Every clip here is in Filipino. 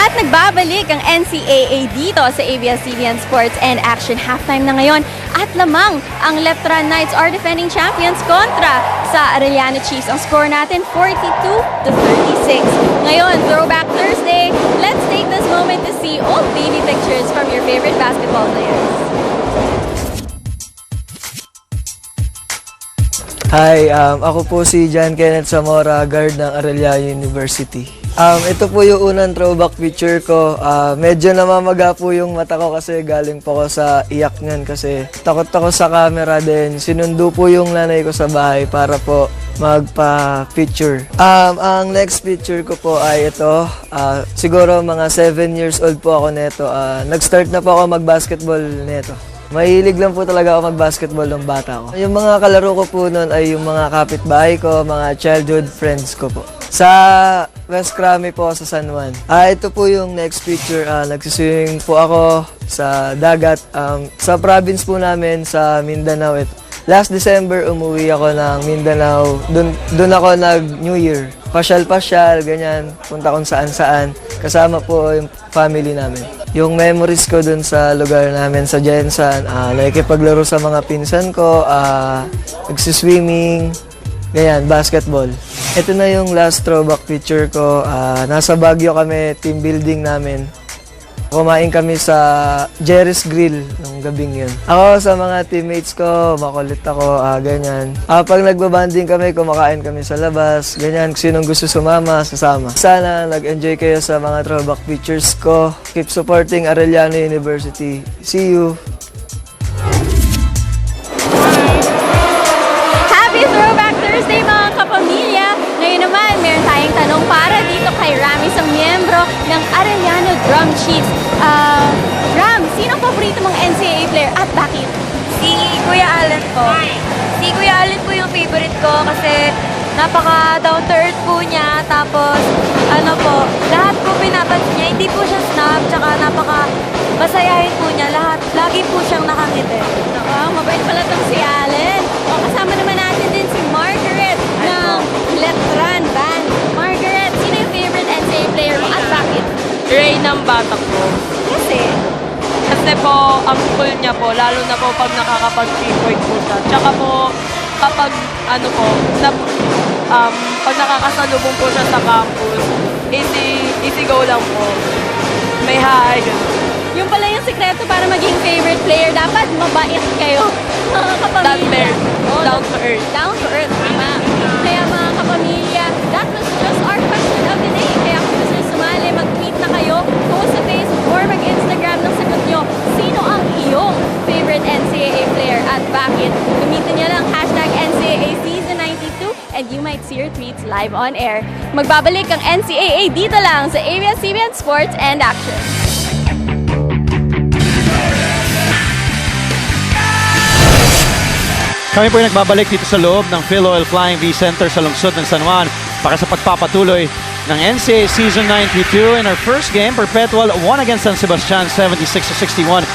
At nagbabalik ang NCAA dito sa ABS-CBN Sports and Action. Halftime na ngayon at lamang ang Letran Knights are defending champions kontra sa Arellano Chiefs. Ang score natin 42-36. Ngayon, Throwback Thursday. Let's take this moment to see old baby pictures from your favorite basketball players. Hi, ako po si John Kenneth Zamora, guard ng Arellano University. Ito po yung unang throwback picture ko. Medyo namamaga po yung mata ko kasi galing po ko sa iyak niyan kasi takot ako sa camera din. Sinundo po yung nanay ko sa bahay para po magpa-picture. Ang next picture ko po ay ito. Siguro mga 7 years old po ako neto. Nag-start na po ako mag-basketball neto. Mahilig lang po talaga ako mag-basketball ng bata ko. Yung mga kalaro ko po noon ay yung mga kapitbahay ko, mga childhood friends ko po. Sa West Crame po sa San Juan. Ito po yung next picture. Nagsiswimming po ako sa dagat. Sa province po namin sa Mindanao. Last December umuwi ako ng Mindanao. Doon ako nag-New Year. Pasyal-pasyal, ganyan. Punta kung saan-saan. Kasama po yung family namin. Yung memories ko dun sa lugar namin sa Jensan, nakikipaglaro sa mga pinsan ko, nagsiswimming, ganyan, basketball. Ito na yung last throwback picture ko. Nasa Baguio kami, team building namin. Kumain kami sa Jerry's Grill nung gabing yun. Ako sa mga teammates ko, makulit ako, ganyan. Pag nagbabanding kami, kumakain kami sa labas, ganyan. Sinong gusto sumama, sasama. Sana nag-enjoy kayo sa mga throwback pictures ko. Keep supporting Arellano University. See you! Happy Throwback Thursday mga kapamilya! Ngayon naman, meron tayong tanong para dito kay Rami sa miyembro ng Arellano Drum Chiefs. Ram, sino ang paborito mong NCAA player at bakit? Si Kuya Allen po. Si Kuya Allen po yung favorite ko kasi napaka down to earth po niya. Tapos, lahat po pinapansin niya. Hindi po siya snob, tsaka napaka masayahin po niya. Lagi po siyang nakangiti. Mabait pala tong si Allen. Kasama naman natin din si Margaret ng Letran Band. Margaret, sino yung favorite NCAA player mo at bakit? Ray ng bata ko. Kasi po, ang cool niya po, lalo na po pag nakakapag-3-point po siya. Tsaka po, kapag pag nakakasalubong po siya sa campus, easy go lang po. May hi, gano'n. Yung pala yung sikreto para maging favorite player, dapat mabait kayo. Mga kapamilya. Down to earth. Down to earth, tama. Kaya mga kapamilya, that was just our question of the day. Kaya kung gusto nyo sumali, mag-tweet na kayo, post sa Facebook or mag-Instagram ng sagot nyo. Sino ang iyong favorite NCAA player at bakit? Gamitin nyo lang hashtag NCAA Season 92 and you might see your tweets live on air. Magbabalik ang NCAA dito lang sa ABS-CBN Sports and Action. Kami po ay nagbabalik dito sa loob ng Phil-Oil Flying V Center sa lungsod ng San Juan para sa pagpapatuloy ng NCAA Season 92. In our first game, Perpetual won against San Sebastian 76-61.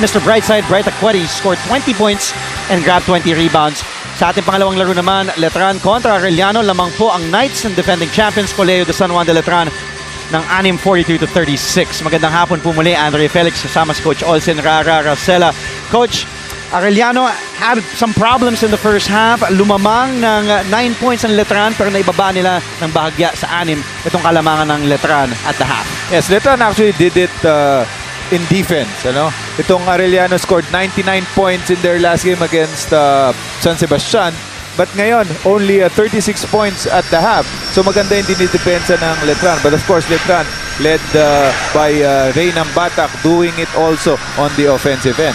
Mr. Brightside, Bright Aquati scored 20 points and grabbed 20 rebounds. Sa ating pangalawang laro naman, Letran kontra Arellano. Lamang po ang Knights and defending champions Colegio de San Juan de Letran ng 6-42-36. Magandang hapon po muli, Andre Felix, kasama si Coach Olsen Rara Racela. Coach, Arellano had some problems in the first half. Lumamang ng 9 points ang Letran pero naibaba nila ng bahagya sa 6 itong kalamangan ng Letran at the half. Yes, Letran actually did it in defense. Itong Arellano scored 99 points in their last game against San Sebastian. But ngayon, only 36 points at the half. So maganda yung dinidepensa ng Letran. But of course, Letran led by Ray ng Batak doing it also on the offensive end.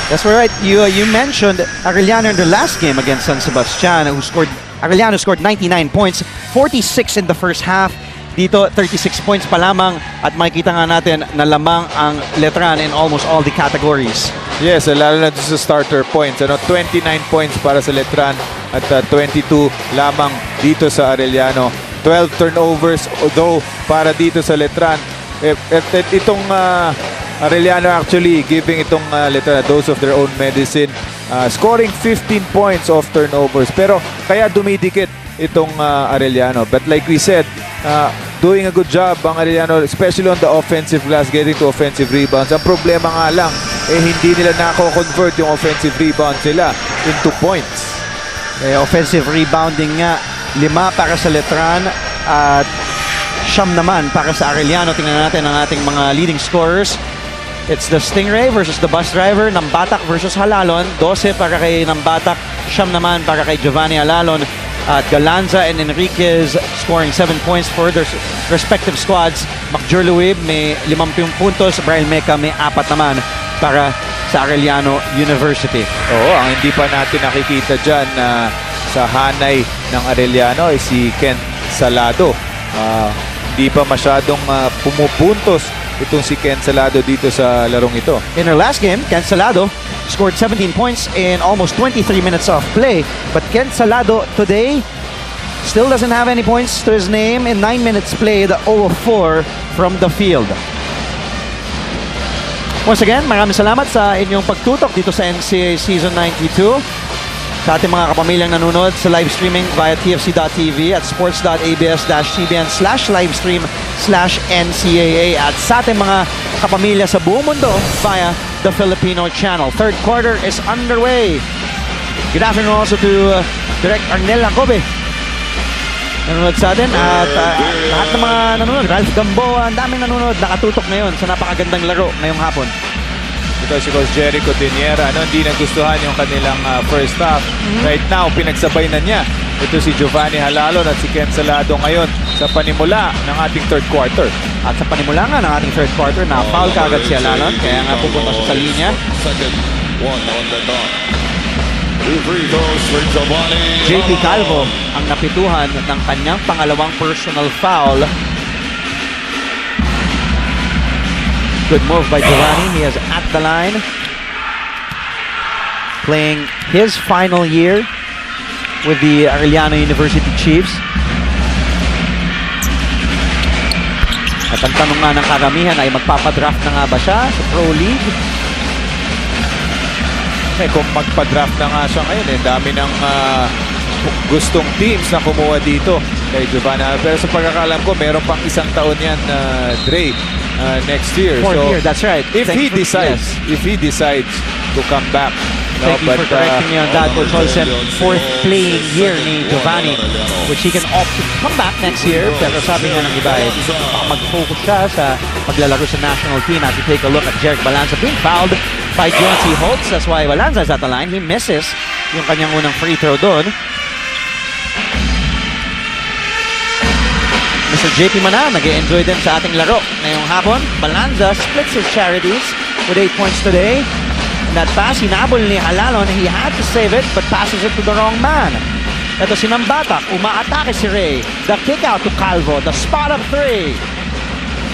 That's right. You mentioned Arellano in the last game against San Sebastian, Arellano scored 99 points, 46 in the first half. Dito, 36 points pa lamang at makikita nga natin na lamang ang Letran in almost all the categories. Yes, lalo na sa starter points. 29 points para sa Letran at 22 lamang dito sa Arellano. 12 turnovers, although para dito sa Letran. Itong Arellano actually giving itong Letran a dose of their own medicine. Scoring 15 points off turnovers. Pero kaya dumidikit itong Arellano. But like we said, doing a good job ang Arellano, especially on the offensive glass, getting to offensive rebounds. Ang problema nga lang, hindi nila nako-convert yung offensive rebounds nila into points. Offensive rebounding nga, 5 para sa Letran at 9 naman para sa Arellano. Tingnan natin ang ating mga leading scorers. It's the Stingray versus the bus driver. Nambatak versus Halalon. 12 para kay Nambatak. 9 naman para kay Giovanni Halalon. At Galanza and Enriquez scoring 7 points for their respective squads. McJurluib may 50 puntos. Brian Meca may 4 naman para sa Arellano University. Oo, ang hindi pa natin nakikita dyan sa hanay ng Arellano ay si Kent Salado. Hindi pa masyadong pumupuntos itong si Kent Salado dito sa larong ito. In her last game, Kent Salado scored 17 points in almost 23 minutes of play. But Kent Salado today still doesn't have any points to his name in 9 minutes played, 0 of 4 from the field. Once again, maraming salamat sa inyong pagtutok dito sa NCAA Season 92. Sa ating mga kapamilyang nanonood sa live streaming via tfc.tv at sports.abs-cbn/livestream/NCAA at sa ating mga kapamilya sa buong mundo via the Filipino channel. Third quarter is underway. Good afternoon also to Direct Arnel Lacobe. Nanonood sa atin at lahat ng mga nanonood. Ralph Gamboa, ang daming nanonood. Nakatutok ngayon sa napakagandang laro ngayong hapon. Ito si Coach Jerry Cotiniera, hindi nagustuhan yung kanilang first half. Right now, pinagsabay na niya. Ito si Giovanni Halalon at si Ken Salado ngayon sa panimula ng ating third quarter. At sa panimula nga ng ating third quarter, na-foul kaagad si Halalon, kaya nga pupunta siya sa linya. JP Calvo ang napituhan ng kanyang pangalawang personal foul. Good move by Giovanni. He is at the line. Playing his final year with the Arellano University Chiefs. At ang tanong nga ng karamihan ay magpapadraft na nga ba siya sa Pro League? Kung magpa-draft na nga siya ngayon, dami ng gustong teams na kumuha dito kay Giovanni. Pero sa pagkakalam ko, meron pang 1 taon yan, Dre, next year. Fourth year, that's right. If he decides to come back. Thank you for correcting me on that, Coach Olsen. 4th playing year ni Giovanni, which he can opt to come back next year. Pero sabi nga ng iba, mag-focus siya sa maglalaro sa national team. As we take a look at Jeric Balanza being fouled by John C. Holtz. That's why Balanza is at the line. He misses yung kanyang unang free throw doon. Mr. JP Mana, nag-enjoy din sa ating laro ngayong hapon. Balanza splits his charities with 8 points today. That pass, hinabol ni Halalon. He had to save it, but passes it to the wrong man. Ito si Nambatak, umaatake si Ray. The kick out to Calvo, the spot up 3.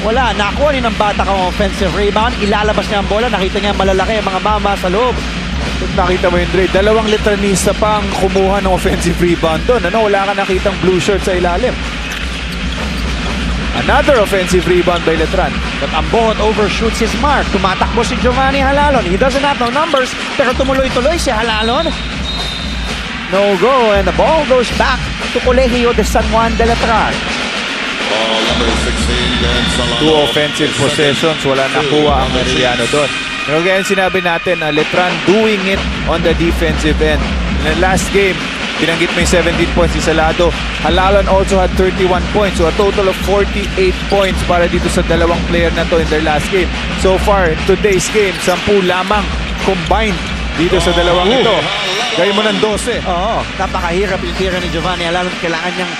Wala, nakuha ni Nambatak ang offensive rebound. Ilalabas niya ang bola, nakita niya malalaki ang mga mama sa loob. Nakita mo yun, Dre, 2 letranista pa ang kumuha ng offensive rebound doon. Wala ka nakitang blue shirt sa ilalim. Another offensive rebound by Letran. But Ambohot overshoots his mark. Tumatakbo si Giovanni Halalon. He doesn't have no numbers, pero tumuloy-tuloy si Halalon. No go, and the ball goes back to Colegio de San Juan de Letran. 2 offensive possessions, wala nakuha ang Arellano doon. Pero again, sinabi natin na Letran doing it on the defensive end. In the last game, binanggit mo yung 17 points si Salado. Halalon also had 31 points. So a total of 48 points para dito sa dalawang player na to in their last game. So far, in today's game, 10 lamang combined dito sa dalawang ito. Gaya mo ng 12. Oo, napakahirap yung tira ni Giovanni Halalon. Kailangan niyang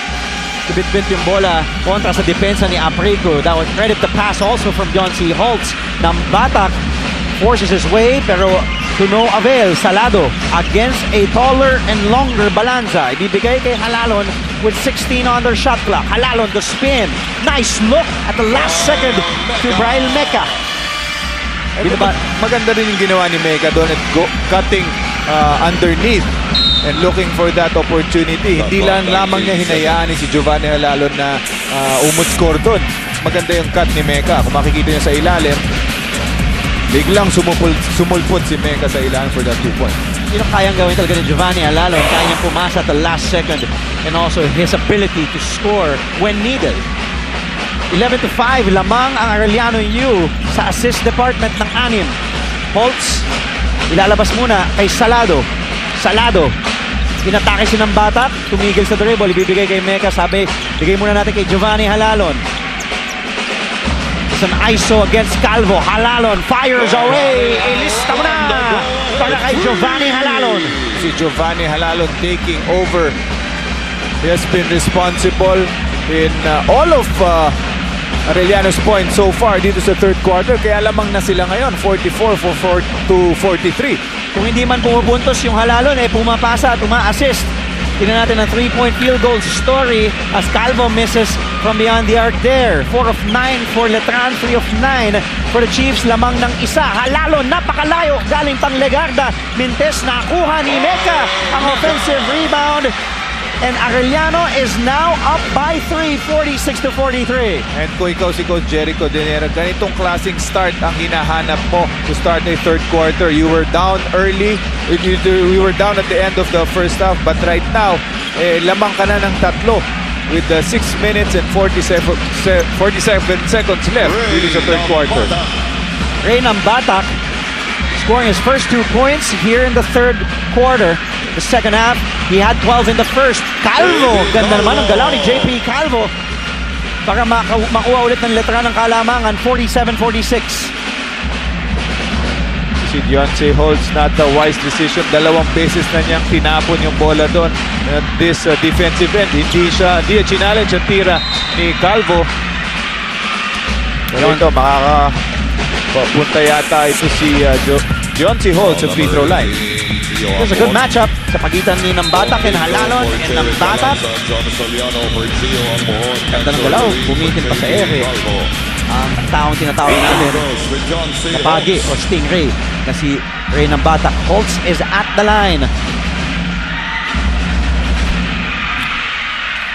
ibit-bit yung bola kontra sa depensa ni Aprico. That would credit the pass also from John C. Holtz. Nambatak forces his way, pero to no avail. Salado against a taller and longer Balanza. Ibibigay kay Halalon with 16 on their shot clock. Halalon the spin. Nice look at the last second to Brian Meca. Maganda rin yung ginawa ni Meca doon at cutting underneath and looking for that opportunity. Hindi lang lamang niya hinayaan ni si Giovanni Halalon na umut-score doon. Maganda yung cut ni Meca. Kung makikita niyo sa ilalim, biglang sumulpot si Meca sa ilalim for that 2 points. Yun ang kayang gawin talaga ni Giovanni Halalon. Kaya niyang pumasa at the last second and also his ability to score when needed. 11-5, lamang ang Arellano U sa assist department ng 6. Holtz, ilalabas muna kay Salado. Salado, inatake si ng Batak, tumigil sa dribble, ibibigay kay Mecca, sabi, bigay muna natin kay Giovanni Halalon. It's an ISO against Calvo. Halalon fires away. Ilista mo na para kay Giovanni Halalon. Si Giovanni Halalon taking over. He has been responsible in all of Arellano's points so far dito sa third quarter. Kaya lamang na sila ngayon, 44 to 43. Kung hindi man pumupuntos yung Halalon, pumapasa at uma-assist. Tingnan natin ang 3-point field goal story as Calvo misses from beyond the arc there. 4 of 9 for Letran, 3 of 9 for the Chiefs. Lamang ng isa. Halalon, napakalayo. Galing pang Legarda. Mintes nakuha ni Mecca ang offensive rebound. And Arellano is now up by 3, 46 to 43. And kung ikaw si Coach Jericho Dinera, ganitong klaseng start ang hinahanap mo to start a third quarter. You were down early, we were down at the end of the first half, but right now, lamang ka na ng 3 with 6 minutes and 47 seconds left dito sa third quarter. Ray ng Batak scoring his first 2 points here in the third quarter. The second half, he had 12 in the first. Calvo, ganda naman ang galaw ni JP Calvo para makuha ulit ng Letran ng kalamangan, 47-46. Si Deontay Holtz, not a wise decision. 2 beses na niyang tinapon yung bola doon. At this defensive end, hindi niya challenge ang tira ni Calvo. Pero ito, makakapunta yata ito si Deontay Holtz sa free throw line. There's a good matchup sa pagitan ni ng Batak and Halalon and ng Batak. Ganda ng galaw, bumitin pa sa ere. Ang taong tinatawag natin Kapagi o Stingray na si Ray ng Batak. Holtz is at the line.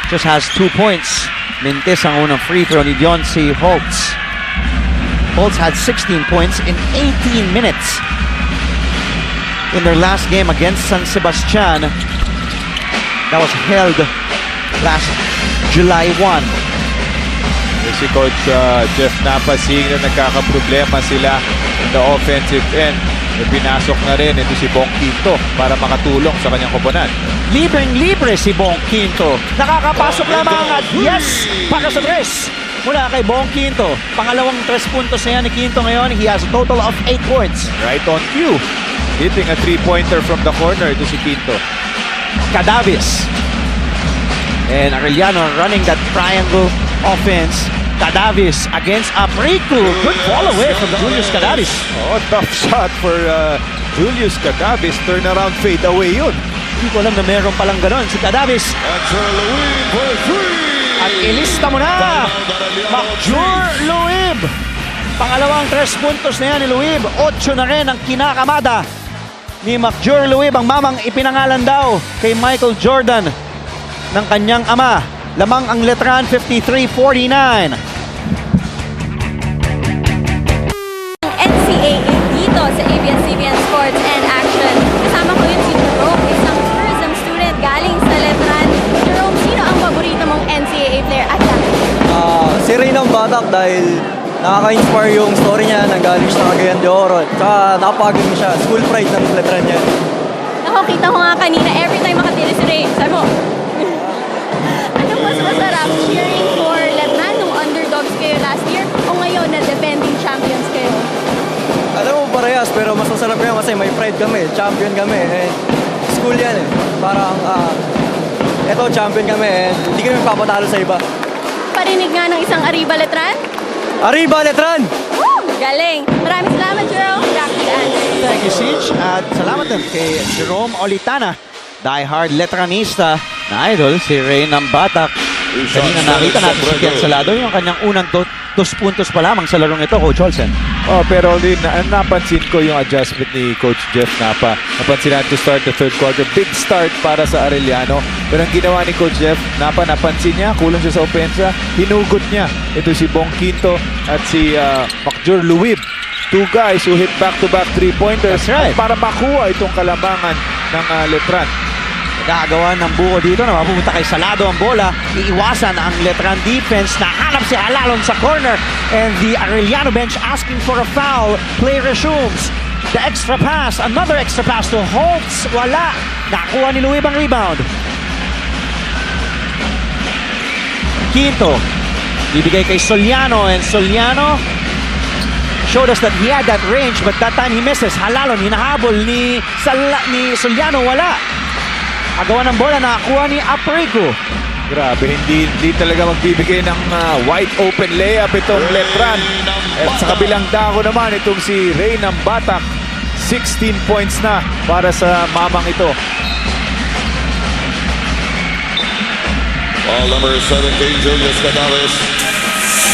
Just has 2 points. Mintes ang unang free throw ni Deontay Holtz. Holtz had 16 points in 18 minutes in their last game against San Sebastian. That was held last July 1. Si Coach Jeff Napa, seeing na nagkakaproblema sila in the offensive end, pinasok na rin ito si Bong Quinto para makatulong sa kanyang koponan. Libreng-libre si Bong Quinto. Nakakapasok lamang at yes para sa tres mula kay Bong Quinto. Pangalawang 3 puntos na yan ni Quinto ngayon. He has a total of 8 points. Right on cue. Hitting a 3-pointer from the corner ito si Quinto. Cadavis. And Arellano running that triangle offense. Cadavis against Aprico. Good ball away from Julius Cadavis. Oh, tough shot for Julius Cadavis. Turnaround fade away yun. Hindi ko alam na meron palang ganon si Cadavis. At ilista mo na Macjur Luib. Pangalawang 3 puntos na yan ni Luib. 8 na rin ang kinakamada ni Macjur Luib. Ang mamang ipinangalan daw kay Michael Jordan ng kanyang ama. Lamang ang Letran, 53-49. NCAA dito sa ABS-CBN Sports and Action. Kasama ko yun si Jerome, isang tourism student galing sa Letran. Jerome, sino ang paborito mong NCAA player at bakit? Si Ray ng Batak dahil nakaka-inspire yung story niya, nanggaling siya ng Cagayan de Oro. Tsaka nakapagod siya, school pride ng Letran niya. Ako, kita ko nga kanina, every time makatira si Ray, sabi mo, ano mas masarap, cheering for Letran nung underdogs kayo last year o ngayon na defending champions kayo? Alam mo parehas, pero mas masarap yan kasi may pride kami, champion kami. Eh, school yan eh. Parang, eto champion kami eh. Hindi kami papatalo sa iba. Parinig nga ng isang Arriba Letran? Arriba, Letran! Woo! Galing! Maraming salamat, Jerome. Back to the answer. Thank you, Siege. At salamat din kay Jerome Olitana, diehard Letranista na idol, si Ray ng Batak. Kanina nakita natin si Ken Salado, yung kanyang unang 2 puntos pa lamang sa larong ito, Coach Olsen. Oh, pero din napansin ko yung adjustment ni Coach Jeff Napa. Napansin natin to start the third quarter. Big start para sa Arellano. Pero ang ginawa ni Coach Jeff Napa, napansin niya, kulang siya sa opensa. Hinugot niya. Ito si Bong Quinto at si Macjur Luib. 2 guys who hit back-to-back 3-pointers. That's right. Para makuha itong kalamangan ng Letran. Gagawa ng buo dito na mapupunta kay Salado ang bola. Iiwasan ang Letran defense. Nahanap si Alalon sa corner. And the Arellano bench asking for a foul. Play resumes. The extra pass. Another extra pass to Holtz. Wala. Nakuha ni Luib ang rebound. Quinto. Bibigay kay Soliano. And Soliano showed us that he had that range, but that time he misses. Halalon, hinahabol ni Soliano, wala. Agawa ng bola, nakakuha ni Aprico. Grabe, hindi talaga magbibigay ng wide open layup itong Letran. At sa kabilang dako naman, itong si Ray ng Batak. 16 points na para sa mamang ito. Ball number 17, Julius Canales.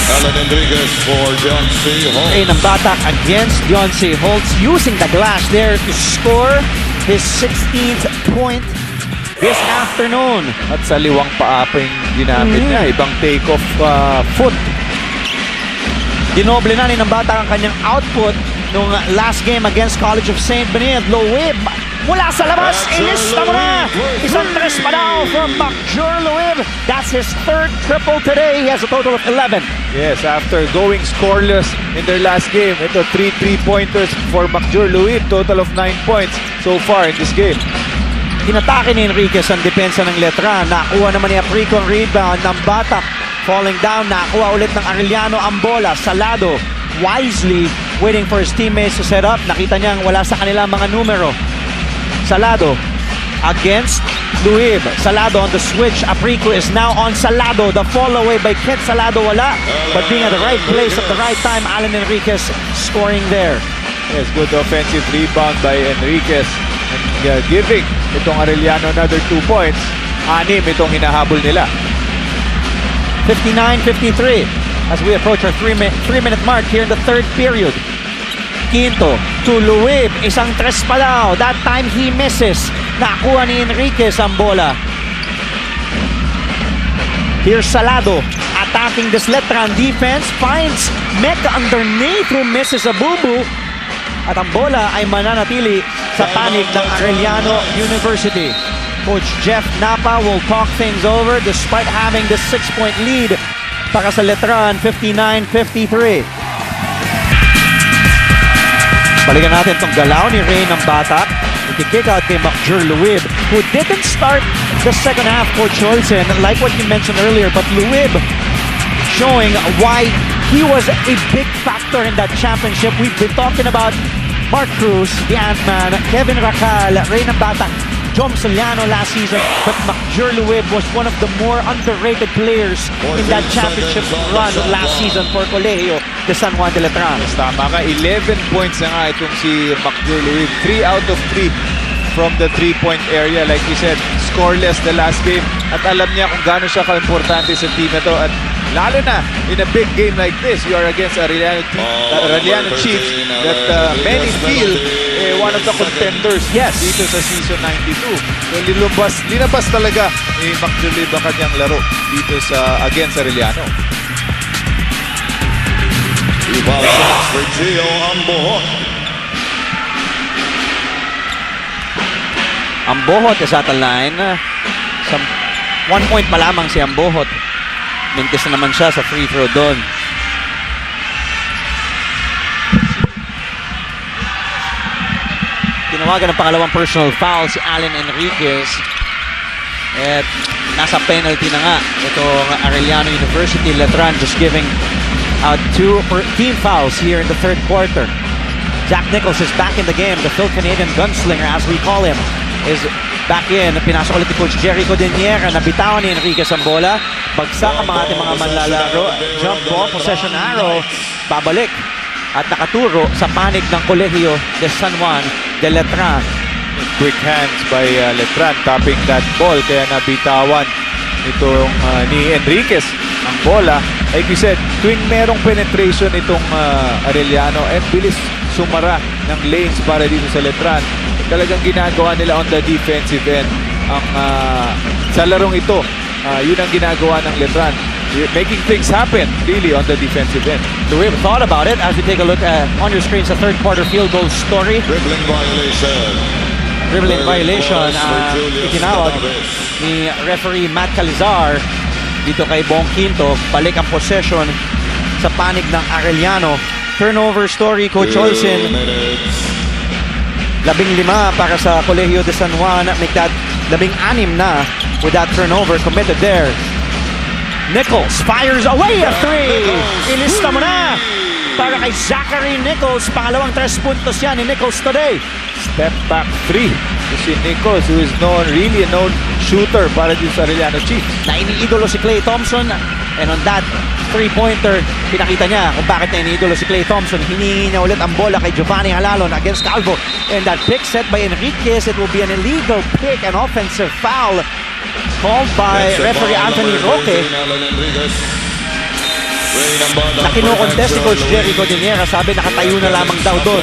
Alan Enriquez for John C. Holtz. Ray ng Batak against John C. Holtz using the glass there to score his 16th point this afternoon. At sa liwang paa pa yung ginamit niya. Ibang take-off foot. Dinoble na ni ng Batak ang kanyang output nung last game against College of St. Benilde. Loib mula sa labas, ilista mo na! Isang tres pa daw from Macjur Loib. That's his third triple today. He has a total of 11. Yes, after going scoreless in their last game, ito 3 3-pointers for Macjur Luib, total of 9 points so far in this game. Hinatake ni Enriquez ang depensa ng Letran. Nakuha naman ni Aprico ang rebound ng Batak. Falling down, nakuha ulit ng Arellano ang bola. Salado, wisely waiting for his teammates to set up. Nakita niyang wala sa kanila mga numero. Salado against Luib. Salado on the switch. Aprico is now on Salado. The fall away by Kent Salado, wala. But being at the right place at the right time, Alan Enriquez scoring there. Yes, good offensive rebound by Enriquez. And giving itong Arellano another 2 points. 6 itong hinahabol nila. 59-53 as we approach our 3-minute mark here in the third period. Quinto to Luib. Isang tres pa daw. That time he misses. Nakuha ni Enriquez ang bola. Here's Salado attacking this Letran defense. Finds Mecca underneath who misses a boo-boo. At ang bola ay mananatili sa panig ng Arellano University. Coach Jeff Napa will talk things over despite having this 6-point lead para sa Letran. 59-53. Balikan natin itong galaw ni Ray ng Batak. Kick out kay Macjur Luib, who didn't start the second half, Coach Olsen, like what you mentioned earlier, but Luib showing why he was a big factor in that championship. We've been talking about Mark Cruz, the Ant-Man, Kevin Racal, Ray ng Batak, Jom Soliano last season, but Macjur Luib was one of the more underrated players in that championship run last season for Colegio de San Juan de Letran. Tama ka, 11 points na nga itong si Macjur Luib. 3 out of 3 from the 3-point area. Like you said, scoreless the last game. At alam niya kung gaano siya ka-importante sa team na to. At lalo na, in a big game like this, you are against Arellano Chiefs that many feel one of the contenders dito sa season 92. So linabas talaga ni Macjur Luib ang kanyang laro dito sa against Arellano. Ibang shots for Gio Ambohot. Ambohot is at the line. 1 point pa lamang si Ambohot. Mintis na naman siya sa free throw doon. Tinawagan ng pangalawang personal foul si Alan Enriquez. At nasa penalty na nga itong Arellano University. Letran just giving out 2 team fouls here in the third quarter. Jack Nichols is back in the game. The Phil Canadian gunslinger, as we call him, is back in. Pinasok ulit ni Coach Jerry Codiniera. Nabitawan ni Enriquez ang bola. Bagsak ang mga ating mga manlalaro. Jump ball, possession arrow. Babalik. At nakaturo sa panig ng Colegio de San Juan de Letran. Quick hands by Letran tapping that ball. Kaya nabitawan itong ni Enriquez ang bola. Like you said, tuwing merong penetration itong Arellano and bilis sumara ng lanes para dito sa Letran, talagang ginagawa nila on the defensive end. Ang sa larong ito, yun ang ginagawa ng Letran, making things happen really on the defensive end. So we've thought about it as we take a look at on your screens the third quarter field goal story. Dribbling violation. dribble in violation itinawag ni referee Matt Calizar dito kay Bong Quinto. Balik ang possession sa panig ng Arellano. Turnover story, Coach 2 Olsen. minutes. 15 para sa Colegio de San Juan. Make that 16 na with that turnover committed there. Nichols fires away a 3. Ilista mo na para kay Zachary Nichols. Pangalawang 3 puntos yan ni Nichols today. Step back 3. Si Nichols, who is really a known shooter para dito sa Arellano Chiefs. Na iniidolo si Klay Thompson. And on that 3-pointer, pinakita niya kung bakit na iniidolo si Klay Thompson. Hiningi niya ulit ang bola kay Giovanni Halalon against Calvo. And that pick set by Enriquez, it will be an illegal pick, an offensive foul called by That's the referee ball, Anthony number Roque. 13, Alan Enriquez. Ray number Na kinukontest si Coach Jerry Luis. Godinera. Sabi nakatayo na lamang daw doon.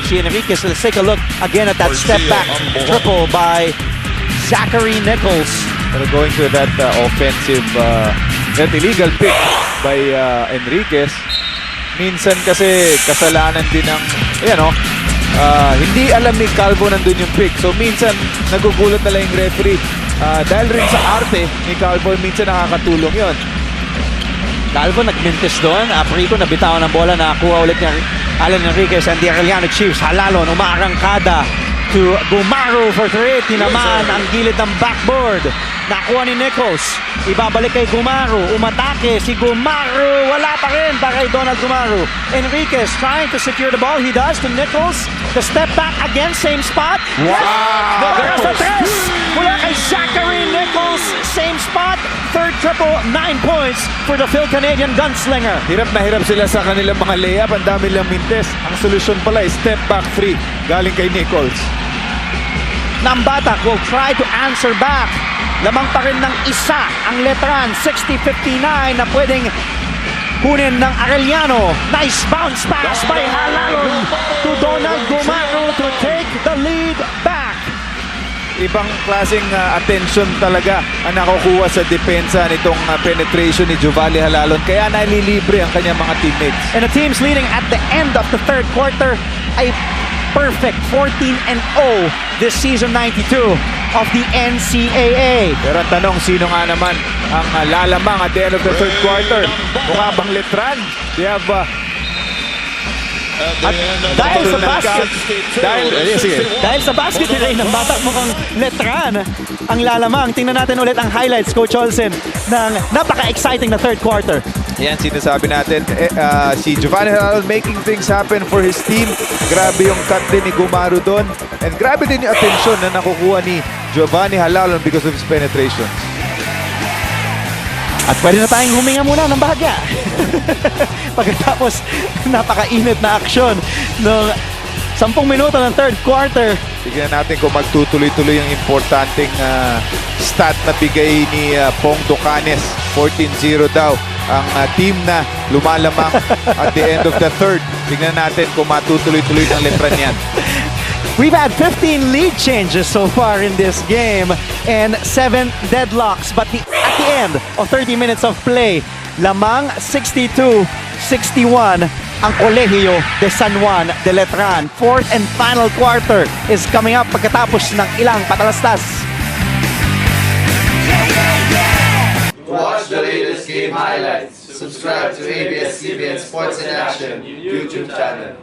Si Enriquez, let's take a look again at that step back triple by Zachary Nichols. Pero going to that offensive, that illegal pick by Enriquez, minsan kasi kasalanan din ng, hindi alam ni Calvo nandun yung pick. So minsan nagugulat na lang yung referee. Dahil rin sa arte ni Calvo, minsan nakakatulong yon. Calvo nagmintis doon. Apriko nabitawan ng bola. Nakakuha ulit ni Alan Enriquez and the Arellano Chiefs. Halalon umaarangkada to Gumaro for 3. Tinamaan ang gilid ng backboard. Nakuha ni Nichols. Ibabalik kay Gumaro. Umatake si Gumaro. Wala pa rin para kay Donald Gumaro. Enriquez trying to secure the ball. He does to Nichols. The step back again. Same spot. Wow! Para sa 3. Mula kay Zachary Nichols. Same spot. Third triple. 9 points for the Phil Canadian gunslinger. Hirap na hirap sila sa kanilang mga layup. Ang dami lang mintes. Ang solusyon pala is step back 3 galing kay Nichols. Nambatak will try to answer back. Lamang pa rin ng isa ang Letran. 60-59 na pwedeng kunin ng Arellano. Nice bounce pass by Halalon to Donald Gumaro to take the lead back. Ibang klaseng attention talaga ang nakukuha sa depensa nitong penetration ni Giovanni Halalon. Kaya nalilibre ang kanyang mga teammates. And the teams leading at the end of the third quarter ay perfect 14-0 this season 92 of the NCAA. Pero ang tanong, sino nga naman ang lalamang at the end of the third quarter? Mukha bang Letran? They have At the end of the dahil sa third basket, quarter, dahil sa basket ni Ray ng batak mukhang Letran ang lalamang. Tingnan natin ulit ang highlights, Coach Olsen, ng napaka-exciting na third quarter. Yan, sinasabi natin, si Giovanni Halalon making things happen for his team. Grabe yung cut din ni Gumaro doon. And grabe din yung attention na nakukuha ni Giovanni Halalon because of his penetration. At pwede na tayong huminga muna ng bahagya. Pagkatapos napakainit na aksyon ng 10 minuto ng third quarter. Tignan natin kung magtutuloy-tuloy yung importanteng stat na bigay ni Pong Docanes. 14-0 daw ang team na lumalamang at the end of the third. Tignan natin kung matutuloy-tuloy ng Letran yan. We've had 15 lead changes so far in this game and 7 deadlocks. But at the end of 30 minutes of play, lamang 62-61 ang Colegio de San Juan de Letran. Fourth and final quarter is coming up pagkatapos ng ilang patalastas. To watch the latest game highlights, subscribe to ABS-CBN Sports in Action YouTube channel.